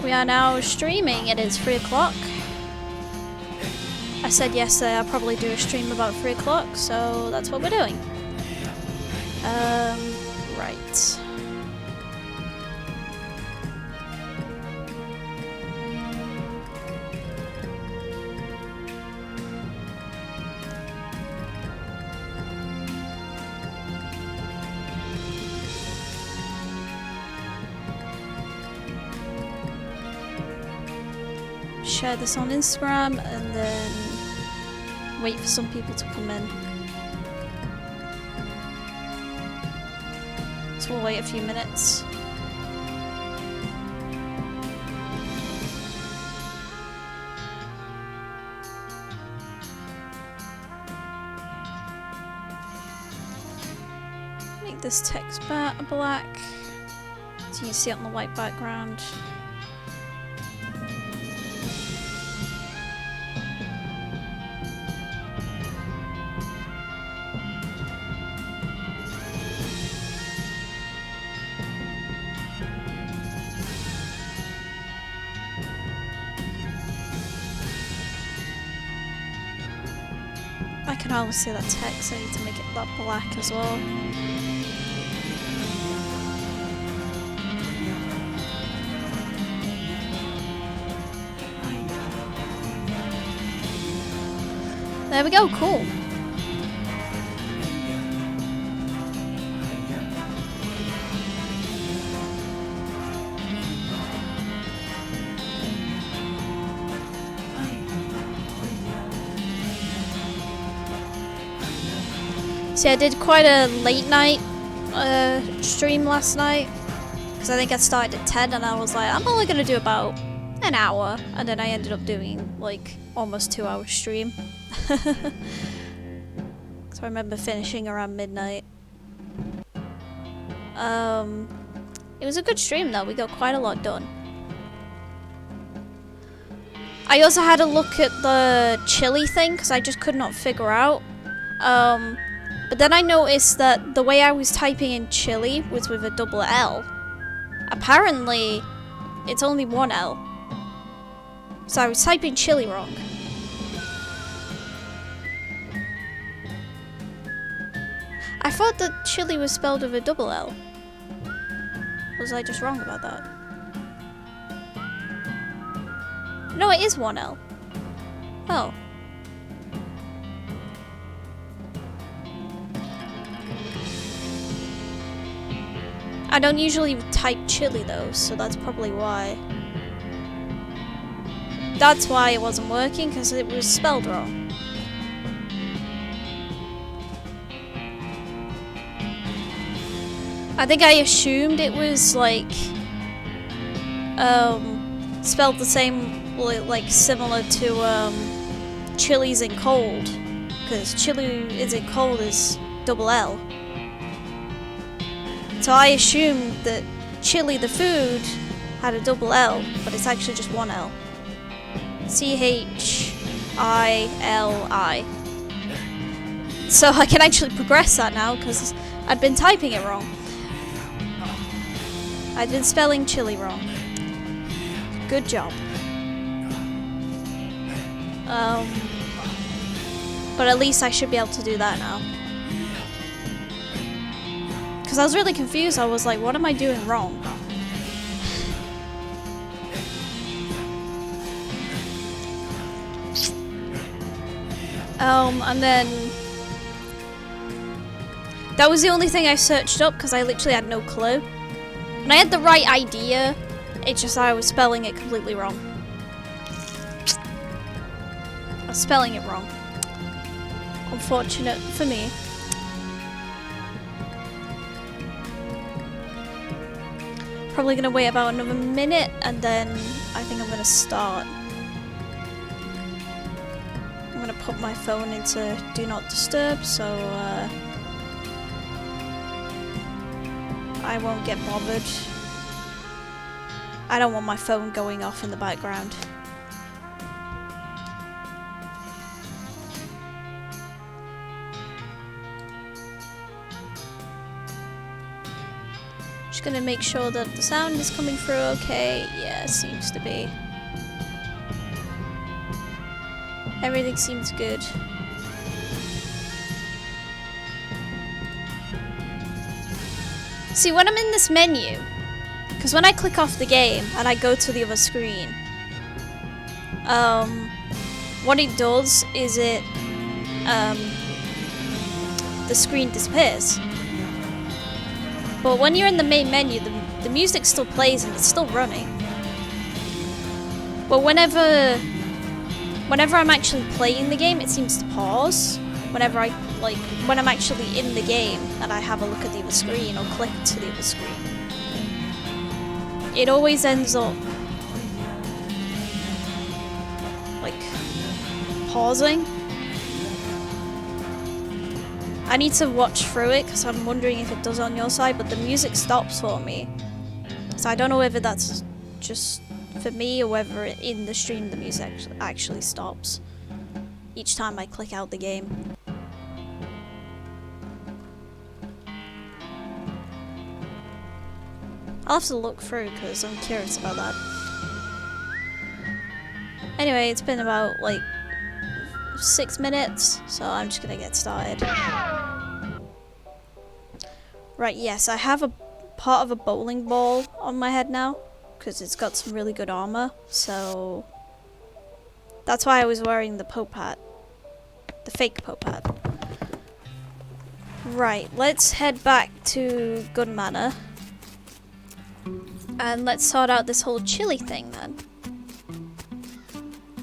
We are now streaming. It is 3 o'clock. I said yesterday I'll probably do a stream about 3 o'clock, so that's what we're doing. Right. Share this on Instagram and then wait for some people to come in. So we'll wait a few minutes. Make this text black so you can see it on the white background. I can always see that text, I need to make it that black as well. There we go, cool. See, I did quite a late night stream last night because I think I started at 10 and I was like, I'm only gonna do about an hour, and then I ended up doing like almost 2 hour stream. So I remember finishing around midnight. It was a good stream though, we got quite a lot done. I also had a look at the chili thing because I just could not figure out. But then I noticed that the way I was typing in chili was with a double L. Apparently, it's only one L. So I was typing chili wrong. I thought that chili was spelled with a double L. Was I just wrong about that? No, it is one L. Oh. I don't usually type chili though, so that's probably why. That's why it wasn't working, because it was spelled wrong. I think I assumed it was like spelled the same, like similar to chilies in cold, because chili is in cold is double L. So I assumed that chili the food had a double L, but it's actually just one L. C-H-I-L-I. So I can actually progress that now because I'd been typing it wrong. I'd been spelling chili wrong. Good job. But at least I should be able to do that now. Because I was really confused. I was like, what am I doing wrong? And then that was the only thing I searched up because I literally had no clue. And I had the right idea, it's just I was spelling it completely wrong. I was spelling it wrong. Unfortunate for me. Probably gonna wait about another minute and then I think I'm gonna start. I'm gonna put my phone into Do Not Disturb so I won't get bothered. I don't want my phone going off in the background. Just gonna make sure that the sound is coming through okay. Yeah, seems to be. Everything seems good. See, when I'm in this menu, because when I click off the game and I go to the other screen, what it does is the screen disappears. But when you're in the main menu, the music still plays and it's still running. But whenever I'm actually playing the game, it seems to pause. Whenever when I'm actually in the game and I have a look at the other screen or click to the other screen, it always ends up like pausing. I need to watch through it because I'm wondering if it does on your side, but the music stops for me. So I don't know whether that's just for me or whether in the stream the music actually stops each time I click out the game. I'll have to look through because I'm curious about that. Anyway, it's been about like 6 minutes, so I'm just gonna get started. Right, yes, I have a part of a bowling ball on my head now because it's got some really good armor, so that's why I was wearing the Pope hat, the fake Pope hat. Right, let's head back to Gun Manor and let's sort out this whole chili thing then.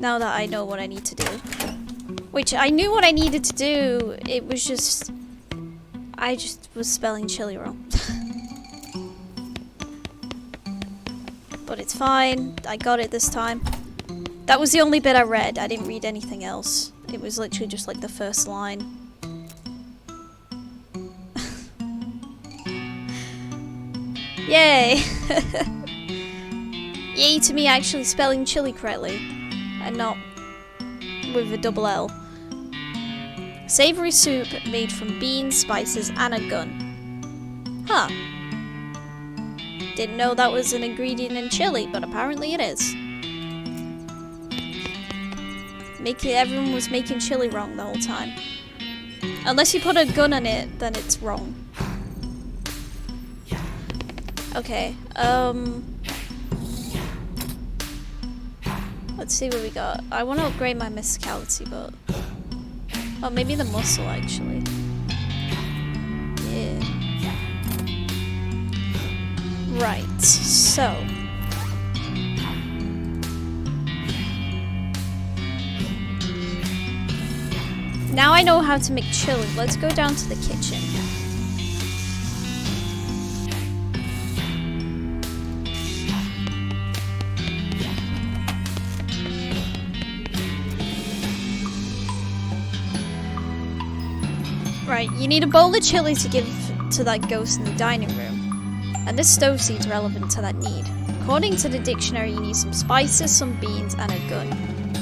Now that I know what I need to do. Which, I knew what I needed to do, it was just... I just was spelling chili wrong. But it's fine, I got it this time. That was the only bit I read, I didn't read anything else. It was literally just like the first line. Yay! Yay to me actually spelling chili correctly. And not with a double L. Savory soup made from beans, spices, and a gun. Huh. Didn't know that was an ingredient in chili, but apparently it is. Everyone was making chili wrong the whole time. Unless you put a gun in it, then it's wrong. Okay, let's see what we got. I want to upgrade my mysticality, but... Oh, maybe the muscle, actually. Yeah. Right, so... Now I know how to make chili. Let's go down to the kitchen. Right, you need a bowl of chili to give to that ghost in the dining room. And this stove seems relevant to that need. According to the dictionary, you need some spices, some beans, and a gun.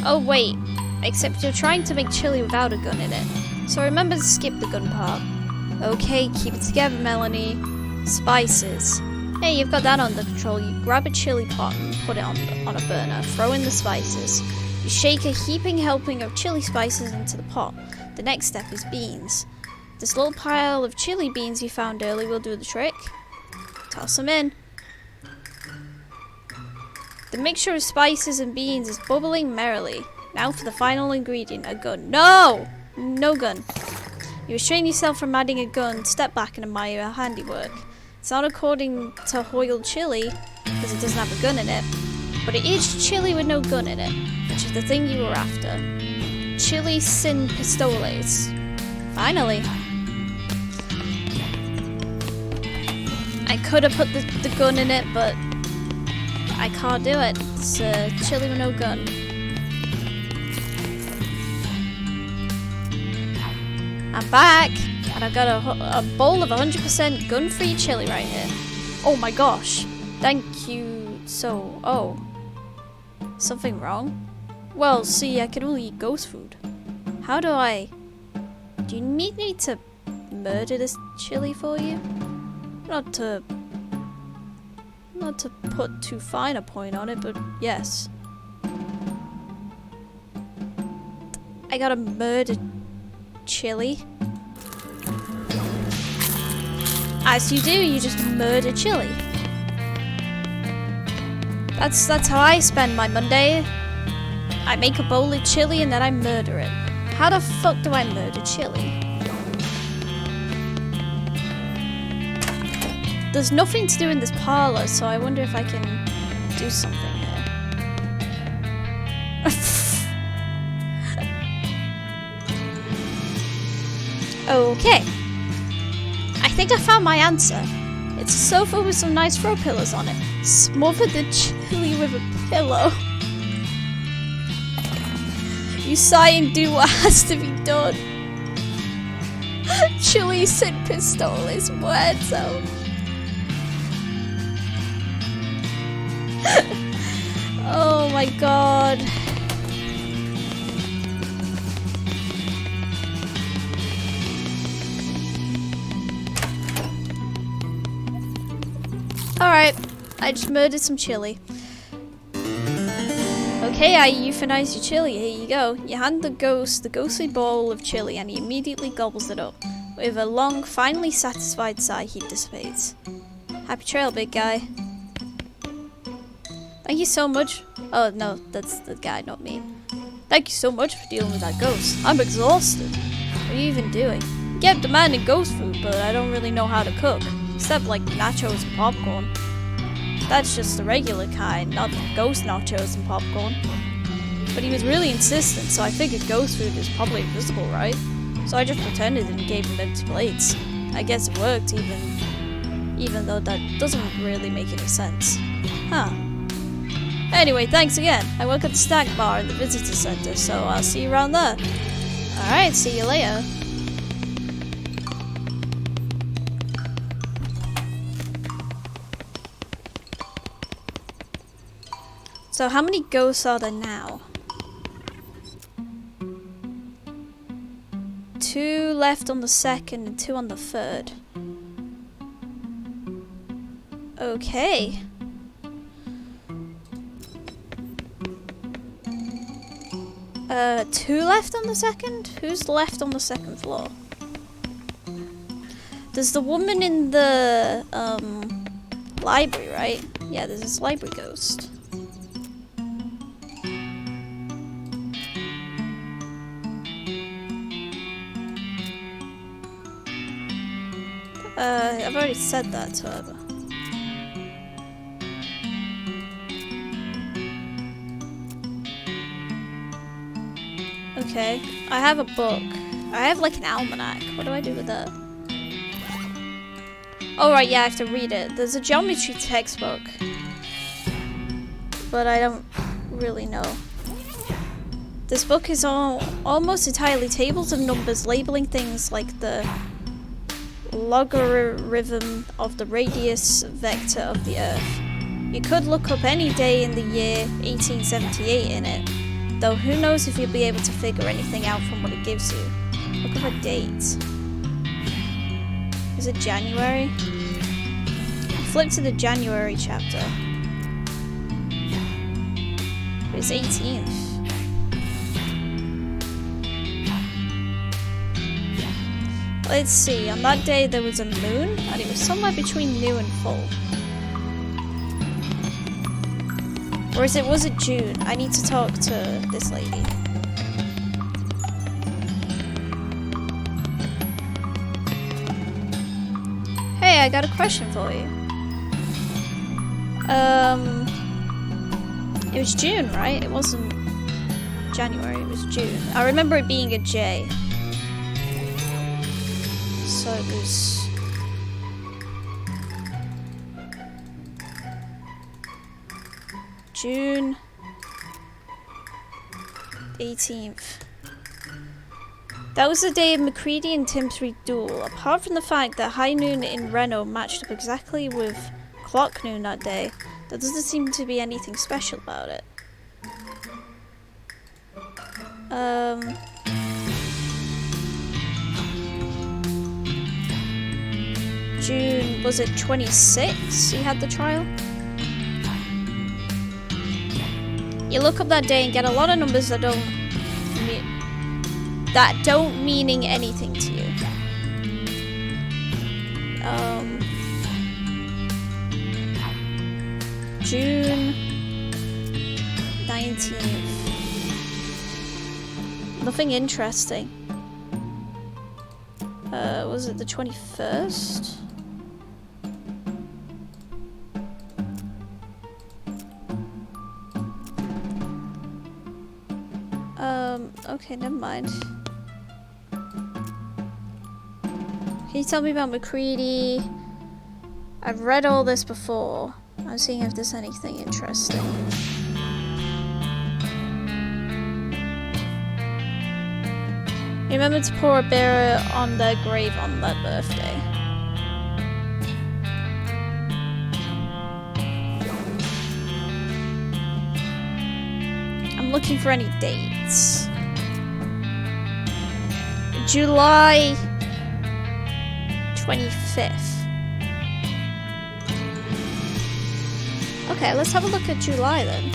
Oh wait, except you're trying to make chili without a gun in it. So remember to skip the gun part. Okay, keep it together, Melanie. Spices. Hey, you've got that under control. You grab a chili pot and put it on a burner. Throw in the spices. You shake a heaping helping of chili spices into the pot. The next step is beans. This little pile of chili beans you found earlier will do the trick. Toss them in. The mixture of spices and beans is bubbling merrily. Now for the final ingredient, a gun. No! No gun. You restrain yourself from adding a gun, step back and admire your handiwork. It's not according to Hoyle chili, because it doesn't have a gun in it, but it is chili with no gun in it, which is the thing you were after. Chili sin pistoles. Finally. I could have put the gun in it, but I can't do it. It's chili with no gun. I'm back, and I've got a bowl of 100% gun-free chili right here. Oh my gosh. Thank you. So, oh. Something wrong? Well, see, I can only eat ghost food. How do I... Do you need me to murder this chili for you? Not to Not to put too fine a point on it, but yes. I gotta murder Chili. As you do, you just murder Chili. That's how I spend my Monday. I make a bowl of chili and then I murder it. How the fuck do I murder Chili? There's nothing to do in this parlor, so I wonder if I can do something here. Okay. I think I found my answer. It's a sofa with some nice throw pillows on it. Smother the Chili with a pillow. You sigh and do what has to be done. Chili sin pistol is muerto. Oh my god. Alright, I just murdered some Chili. Okay, I euthanized your Chili. Here you go. You hand the ghost the ghostly bowl of Chili and he immediately gobbles it up. With a long, finally satisfied sigh, he dissipates. Happy trail, big guy. Thank you so much. Oh, no, that's the guy, not me. Thank you so much for dealing with that ghost. I'm exhausted. What are you even doing? I kept demanding ghost food, but I don't really know how to cook. Except like nachos and popcorn. That's just the regular kind, not ghost nachos and popcorn. But he was really insistent, so I figured ghost food is probably invisible, right? So I just pretended and gave him empty plates. I guess it worked, even though that doesn't really make any sense. Huh. Anyway, thanks again. I work at the snack bar in the visitor center, so I'll see you around there. Alright, see you later. So how many ghosts are there now? 2 left on the 2nd and 2 on the 3rd. Okay. Two left on the 2nd? Who's left on the 2nd floor? There's the woman in the library, right? Yeah, there's this library ghost. I've already said that to her. Okay, I have a book. I have like an almanac. What do I do with that? Oh right, yeah, I have to read it. There's a geometry textbook. But I don't really know. This book is almost entirely tables of numbers labeling things like the logarithm of the radius vector of the Earth. You could look up any day in the year 1878 in it, though who knows if you'll be able to figure anything out from what it gives you. Look up a date. Is it January? Flip to the January chapter. It's 18th. Let's see, on that day there was a moon, and it was somewhere between new and full. Or was it June? I need to talk to this lady. Hey, I got a question for you. It was June, right? It wasn't January, it was June. I remember it being a J. So it was... June 18th. That was the day of McCready and Tim's duel. Apart from the fact that high noon in Reno matched up exactly with clock noon that day, there doesn't seem to be anything special about it. June, was it 26 you had the trial? You look up that day and get a lot of numbers that don't meaning anything to you. June 19th. Nothing interesting. Was it the 21st? Okay, never mind. Can you tell me about McCready? I've read all this before. I'm seeing if there's anything interesting. Remember to pour a beer on their grave on their birthday. I'm looking for any dates. July 25th. Okay, let's have a look at July then.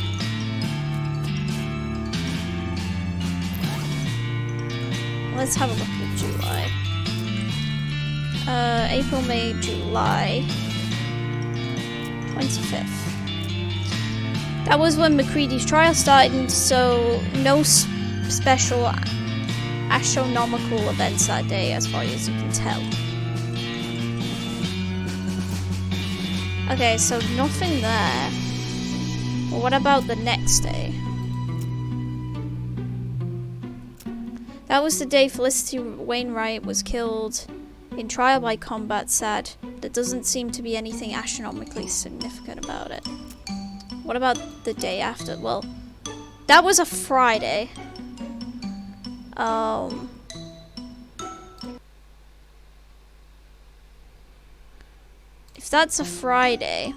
Let's have a look at July. April, May, July 25th. That was when McCready's trial started, so no special astronomical events that day, as far as you can tell. Okay, so nothing there. Well, what about the next day? That was the day Felicity Wainwright was killed in trial by combat. Sad. There doesn't seem to be anything astronomically significant about it. What about the day after? Well, that was a Friday. If that's a Friday,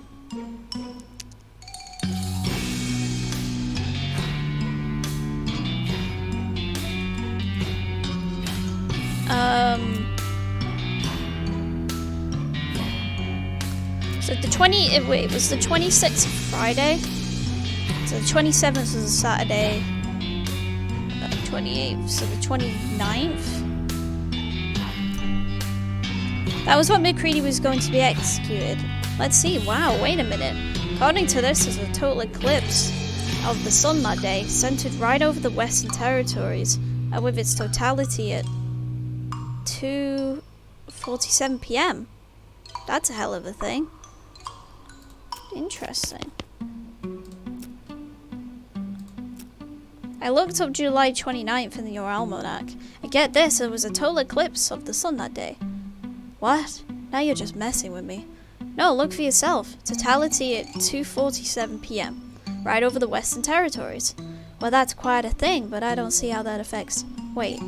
so wait, was the 26th Friday? So the 27th was a Saturday. 28th, so the 29th. That was when McCready was going to be executed. Let's see. Wow, wait a minute. According to this, there's a total eclipse of the sun that day, centered right over the Western Territories, and with its totality at 2:47 p.m. That's a hell of a thing. Interesting. I looked up July 29th in your almanac. And get this, there was a total eclipse of the sun that day. What? Now you're just messing with me. No, look for yourself. Totality at 2:47 p.m. right over the Western Territories. Well, that's quite a thing, but I don't see how that affects... Wait.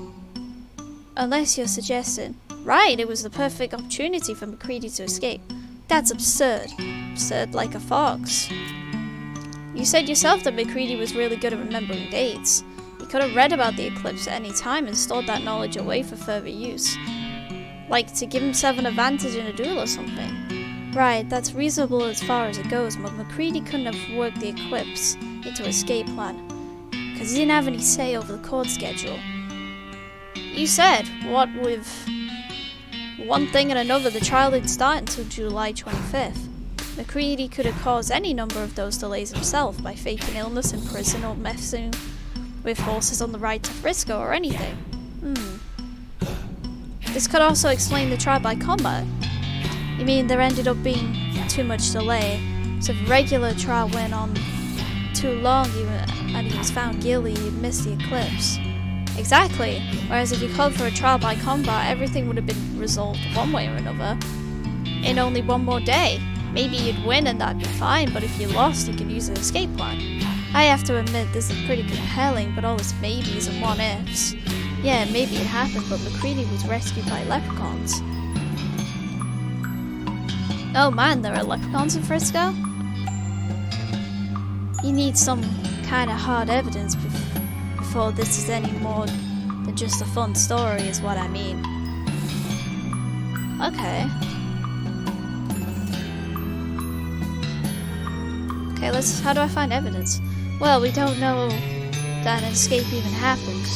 Unless you're suggesting... Right, it was the perfect opportunity for McCready to escape. That's absurd. Absurd like a fox. You said yourself that McCready was really good at remembering dates. He could have read about the eclipse at any time and stored that knowledge away for further use. Like to give himself an advantage in a duel or something. Right, that's reasonable as far as it goes, but McCready couldn't have worked the eclipse into an escape plan, because he didn't have any say over the court schedule. You said, what with one thing and another, the trial didn't start until July 25th. McCready could have caused any number of those delays himself by faking illness in prison or messing with horses on the ride to Frisco or anything. This could also explain the trial by combat. You mean there ended up being too much delay, so if the regular trial went on too long and he was found guilty, he'd miss the eclipse. Exactly. Whereas if you called for a trial by combat, everything would have been resolved one way or another in only one more day. Maybe you'd win and that'd be fine, but if you lost, you could use an escape plan. I have to admit this is pretty compelling, but all this maybes and what-ifs. Yeah, maybe it happened, but McCready was rescued by leprechauns. Oh man, there are leprechauns in Frisco? You need some kind of hard evidence before this is any more than just a fun story, is what I mean. Okay. Okay, how do I find evidence? Well, we don't know that an escape even happened.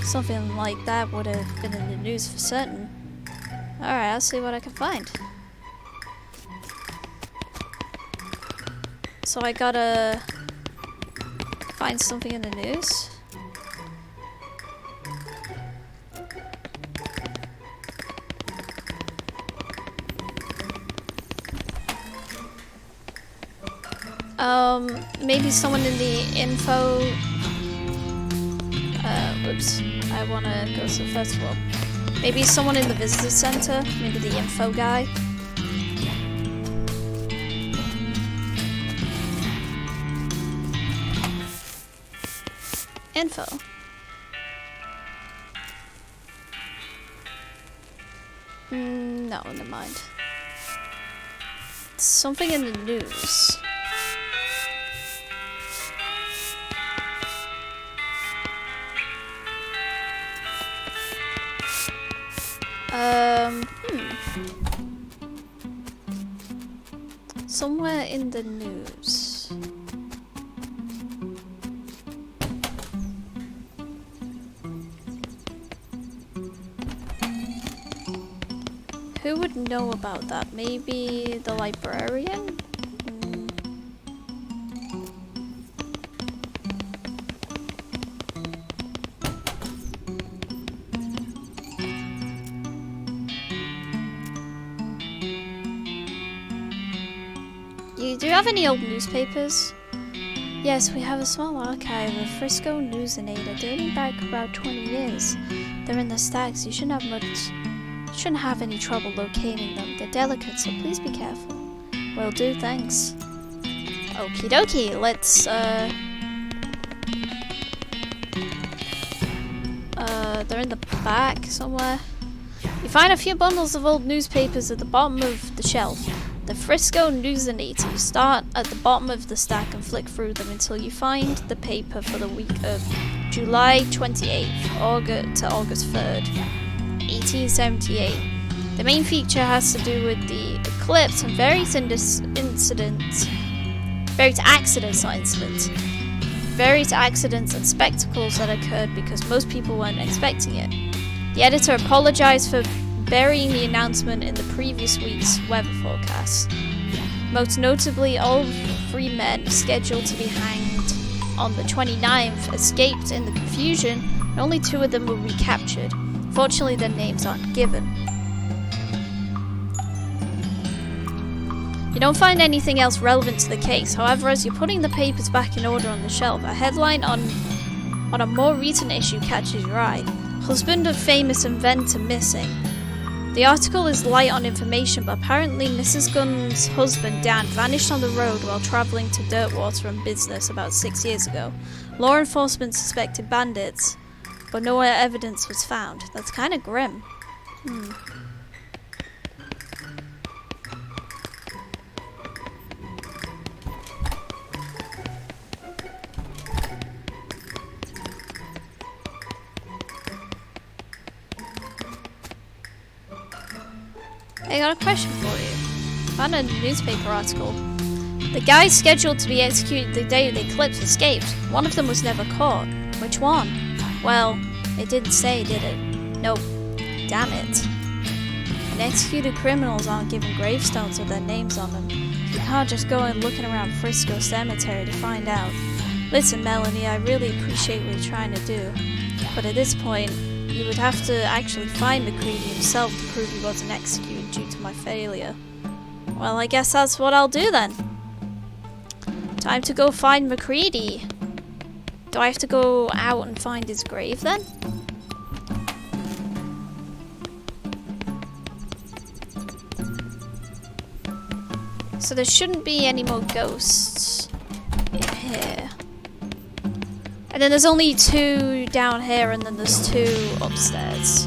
Something like that would have been in the news for certain. Alright, I'll see what I can find. So I gotta find something in the news. Maybe someone in the info. Oops. I wanna go to the first floor. Maybe someone in the visitor center. Maybe the info guy. Info. No, never mind. Something in the news. Somewhere in the news. Who would know about that? Maybe the librarian? Do you have any old newspapers? Yes, we have a small archive of Frisco News and Ada dating back about 20 years. They're in the stacks. You shouldn't have any trouble locating them. They're delicate, so please be careful. Will do, thanks. Okie dokie, let's they're in the back somewhere. You find a few bundles of old newspapers at the bottom of the shelf. The Frisco News and 80. You start at the bottom of the stack and flick through them until you find the paper for the week of July 28th to August 3rd, 1878. The main feature has to do with the eclipse and various accidents and spectacles that occurred because most people weren't expecting it. The editor apologized for burying the announcement in the previous week's weather forecast. Most notably, all 3 men scheduled to be hanged on the 29th escaped in the confusion, and only 2 of them were recaptured. Fortunately, their names aren't given. You don't find anything else relevant to the case. However, as you're putting the papers back in order on the shelf, a headline on a more recent issue catches your eye. Husband of famous inventor missing. The article is light on information, but apparently Mrs. Gunn's husband, Dan, vanished on the road while travelling to Dirtwater on business about 6 years ago. Law enforcement suspected bandits, but no evidence was found. That's kind of grim. I got a question for you. Found a newspaper article. The guys scheduled to be executed the day of the eclipse escaped. One of them was never caught. Which one? Well, it didn't say, did it? Nope. Damn it. And executed criminals aren't given gravestones with their names on them. You can't just go and looking around Frisco Cemetery to find out. Listen, Melanie, I really appreciate what you're trying to do. But at this point, you would have to actually find McCready himself to prove he wasn't executed due to my failure. Well, I guess that's what I'll do then. Time to go find McCready. Do I have to go out and find his grave then? So there shouldn't be any more ghosts in here. And then there's only 2 down here, and then there's 2 upstairs.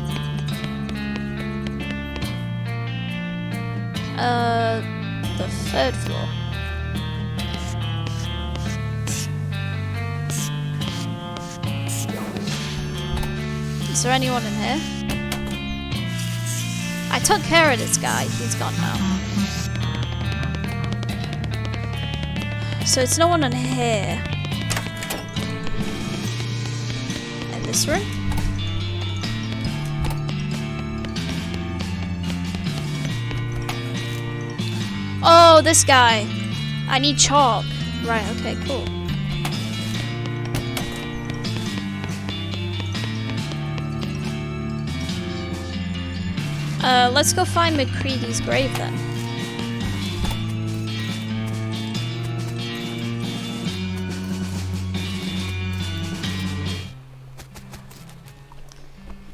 The 3rd floor. Is there anyone in here? I took care of this guy. He's gone now. So it's no one in here. This room? Oh, this guy. I need chalk. Right, okay, cool. Let's go find McCready's grave then.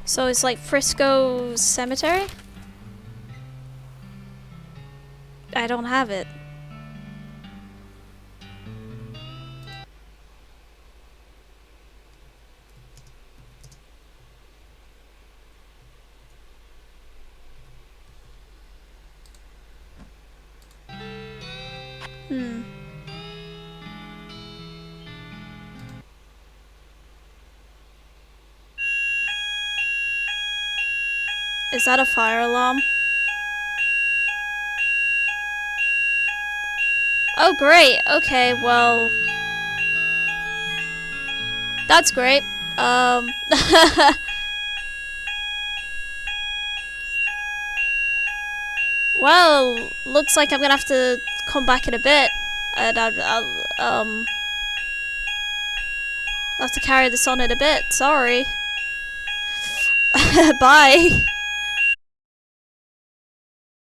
So it's like Frisco Cemetery? I don't have it. Is that a fire alarm? Oh, great. Okay, well... That's great. Well, looks like I'm gonna have to come back in a bit. And I'll have to carry this on in a bit. Sorry. Bye.